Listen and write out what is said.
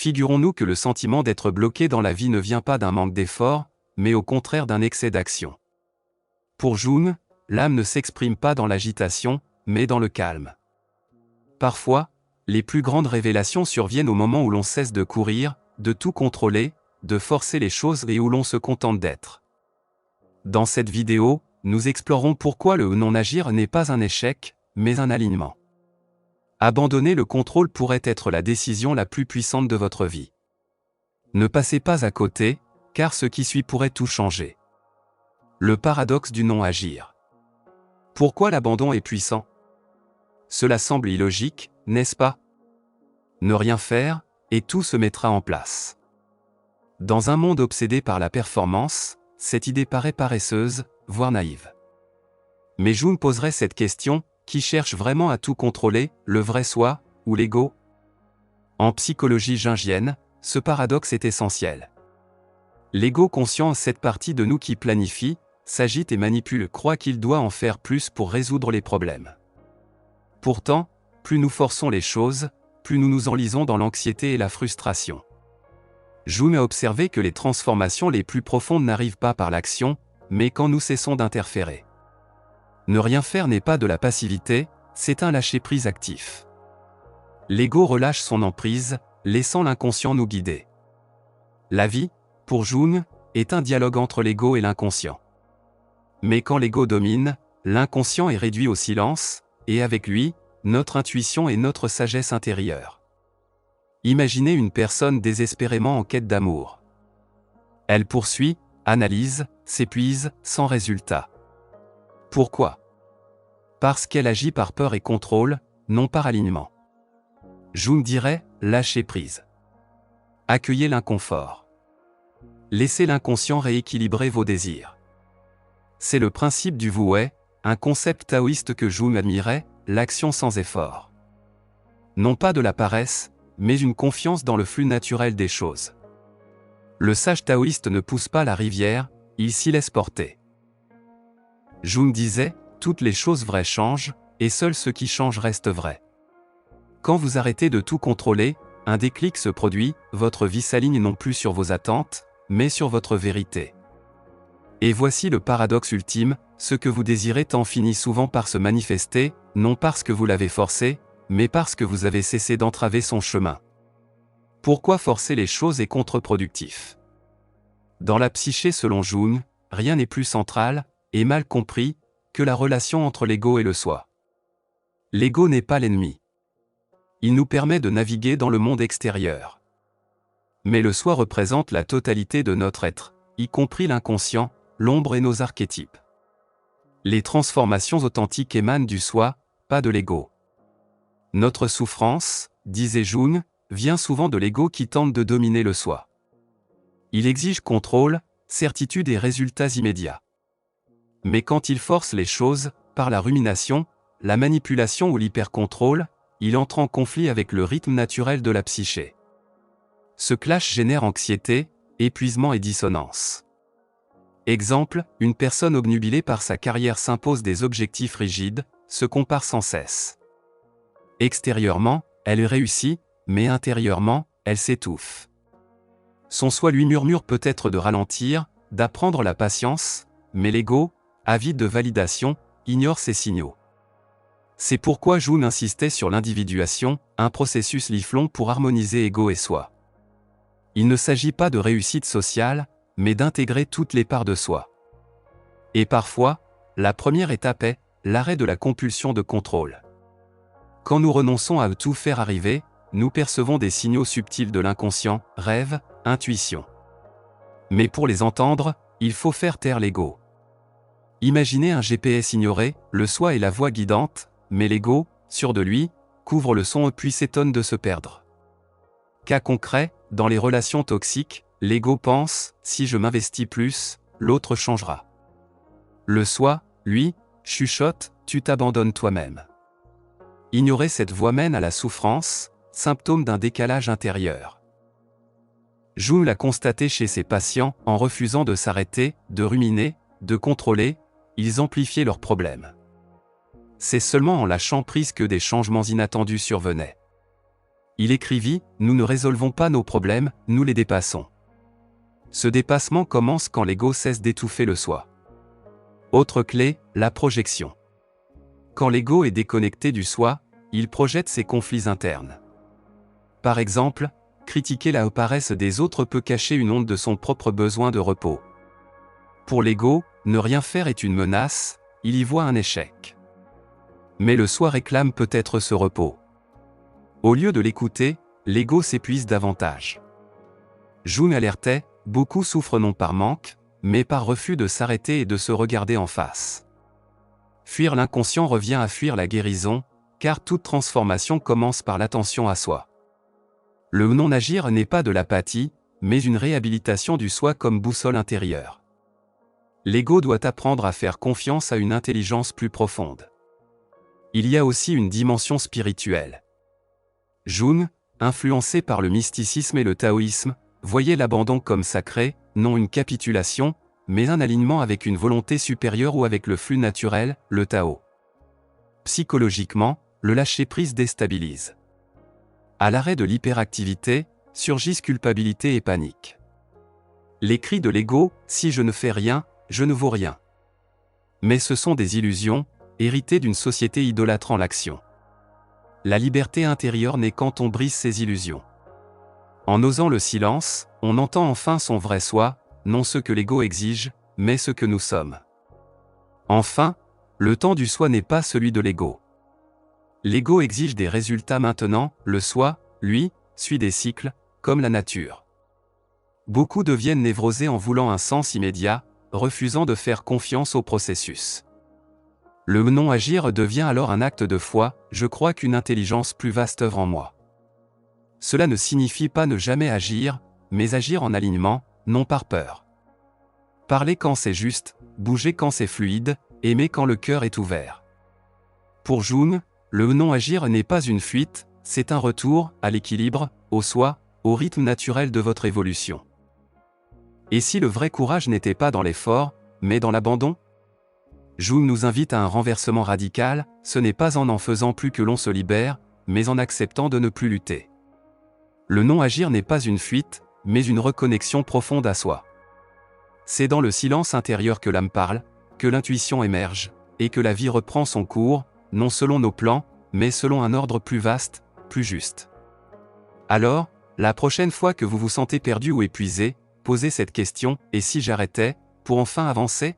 Figurons-nous que le sentiment d'être bloqué dans la vie ne vient pas d'un manque d'effort, mais au contraire d'un excès d'action. Pour Jung, l'âme ne s'exprime pas dans l'agitation, mais dans le calme. Parfois, les plus grandes révélations surviennent au moment où l'on cesse de courir, de tout contrôler, de forcer les choses et où l'on se contente d'être. Dans cette vidéo, nous explorons pourquoi le non-agir n'est pas un échec, mais un alignement. Abandonner le contrôle pourrait être la décision la plus puissante de votre vie. Ne passez pas à côté, car ce qui suit pourrait tout changer. Le paradoxe du non-agir. Pourquoi l'abandon est puissant? Cela semble illogique, n'est-ce pas? Ne rien faire, et tout se mettra en place. Dans un monde obsédé par la performance, cette idée paraît paresseuse, voire naïve. Mais Jung poserait cette question: qui cherche vraiment à tout contrôler, le vrai soi, ou l'ego? En psychologie jungienne, ce paradoxe est essentiel. L'ego conscient, cette partie de nous qui planifie, s'agite et manipule, croit qu'il doit en faire plus pour résoudre les problèmes. Pourtant, plus nous forçons les choses, plus nous nous enlisons dans l'anxiété et la frustration. Jung a observé que les transformations les plus profondes n'arrivent pas par l'action, mais quand nous cessons d'interférer. Ne rien faire n'est pas de la passivité, c'est un lâcher-prise actif. L'ego relâche son emprise, laissant l'inconscient nous guider. La vie, pour Jung, est un dialogue entre l'ego et l'inconscient. Mais quand l'ego domine, l'inconscient est réduit au silence, et avec lui, notre intuition et notre sagesse intérieure. Imaginez une personne désespérément en quête d'amour. Elle poursuit, analyse, s'épuise, sans résultat. Pourquoi? Parce qu'elle agit par peur et contrôle, non par alignement. Jung dirait, lâchez prise. Accueillez l'inconfort. Laissez l'inconscient rééquilibrer vos désirs. C'est le principe du Wu-Wei, un concept taoïste que Jung admirait, l'action sans effort. Non pas de la paresse, mais une confiance dans le flux naturel des choses. Le sage taoïste ne pousse pas la rivière, il s'y laisse porter. Jung disait, toutes les choses vraies changent, et seul ce qui change reste vrai. Quand vous arrêtez de tout contrôler, un déclic se produit, votre vie s'aligne non plus sur vos attentes, mais sur votre vérité. Et voici le paradoxe ultime, ce que vous désirez tant finit souvent par se manifester, non parce que vous l'avez forcé, mais parce que vous avez cessé d'entraver son chemin. Pourquoi forcer les choses est contre-productif? Dans la psyché selon Jung, rien n'est plus central, et mal compris, que la relation entre l'ego et le soi. L'ego n'est pas l'ennemi. Il nous permet de naviguer dans le monde extérieur. Mais le soi représente la totalité de notre être, y compris l'inconscient, l'ombre et nos archétypes. Les transformations authentiques émanent du soi, pas de l'ego. Notre souffrance, disait Jung, vient souvent de l'ego qui tente de dominer le soi. Il exige contrôle, certitude et résultats immédiats. Mais quand il force les choses, par la rumination, la manipulation ou l'hypercontrôle, il entre en conflit avec le rythme naturel de la psyché. Ce clash génère anxiété, épuisement et dissonance. Exemple, une personne obnubilée par sa carrière s'impose des objectifs rigides, se compare sans cesse. Extérieurement, elle réussit, mais intérieurement, elle s'étouffe. Son soi lui murmure peut-être de ralentir, d'apprendre la patience, mais l'ego, avide de validation, ignore ces signaux. C'est pourquoi Jung insistait sur l'individuation, un processus lifelong pour harmoniser ego et soi. Il ne s'agit pas de réussite sociale, mais d'intégrer toutes les parts de soi. Et parfois, la première étape est l'arrêt de la compulsion de contrôle. Quand nous renonçons à tout faire arriver, nous percevons des signaux subtils de l'inconscient, rêve, intuition. Mais pour les entendre, il faut faire taire l'ego. Imaginez un GPS ignoré, le soi est la voie guidante, mais l'ego, sûr de lui, couvre le son puis s'étonne de se perdre. Cas concret, dans les relations toxiques, l'ego pense, si je m'investis plus, l'autre changera. Le soi, lui, chuchote, tu t'abandonnes toi-même. Ignorer cette voie mène à la souffrance, symptôme d'un décalage intérieur. Jung l'a constaté chez ses patients, en refusant de s'arrêter, de ruminer, de contrôler, ils amplifiaient leurs problèmes. C'est seulement en lâchant prise que des changements inattendus survenaient. Il écrivit « Nous ne résolvons pas nos problèmes, nous les dépassons ». Ce dépassement commence quand l'ego cesse d'étouffer le soi. Autre clé, la projection. Quand l'ego est déconnecté du soi, il projette ses conflits internes. Par exemple, critiquer la paresse des autres peut cacher une honte de son propre besoin de repos. Pour l'ego, ne rien faire est une menace, il y voit un échec. Mais le soi réclame peut-être ce repos. Au lieu de l'écouter, l'ego s'épuise davantage. Jung alertait, beaucoup souffrent non par manque, mais par refus de s'arrêter et de se regarder en face. Fuir l'inconscient revient à fuir la guérison, car toute transformation commence par l'attention à soi. Le non-agir n'est pas de l'apathie, mais une réhabilitation du soi comme boussole intérieure. L'ego doit apprendre à faire confiance à une intelligence plus profonde. Il y a aussi une dimension spirituelle. Jung, influencé par le mysticisme et le taoïsme, voyait l'abandon comme sacré, non une capitulation, mais un alignement avec une volonté supérieure ou avec le flux naturel, le Tao. Psychologiquement, le lâcher-prise déstabilise. À l'arrêt de l'hyperactivité, surgissent culpabilité et panique. Les cris de l'ego, si je ne fais rien, je ne vaux rien. Mais ce sont des illusions, héritées d'une société idolâtrant l'action. La liberté intérieure naît quand on brise ces illusions. En osant le silence, on entend enfin son vrai soi, non ce que l'ego exige, mais ce que nous sommes. Enfin, le temps du soi n'est pas celui de l'ego. L'ego exige des résultats maintenant, le soi, lui, suit des cycles, comme la nature. Beaucoup deviennent névrosés en voulant un sens immédiat, refusant de faire confiance au processus. Le non-agir devient alors un acte de foi, je crois qu'une intelligence plus vaste œuvre en moi. Cela ne signifie pas ne jamais agir, mais agir en alignement, non par peur. Parler quand c'est juste, bouger quand c'est fluide, aimer quand le cœur est ouvert. Pour Jung, le non-agir n'est pas une fuite, c'est un retour à l'équilibre, au soi, au rythme naturel de votre évolution. Et si le vrai courage n'était pas dans l'effort, mais dans l'abandon ? Jung nous invite à un renversement radical, ce n'est pas en faisant plus que l'on se libère, mais en acceptant de ne plus lutter. Le non-agir n'est pas une fuite, mais une reconnexion profonde à soi. C'est dans le silence intérieur que l'âme parle, que l'intuition émerge, et que la vie reprend son cours, non selon nos plans, mais selon un ordre plus vaste, plus juste. Alors, la prochaine fois que vous vous sentez perdu ou épuisé, posez cette question, et si j'arrêtais, pour enfin avancer ?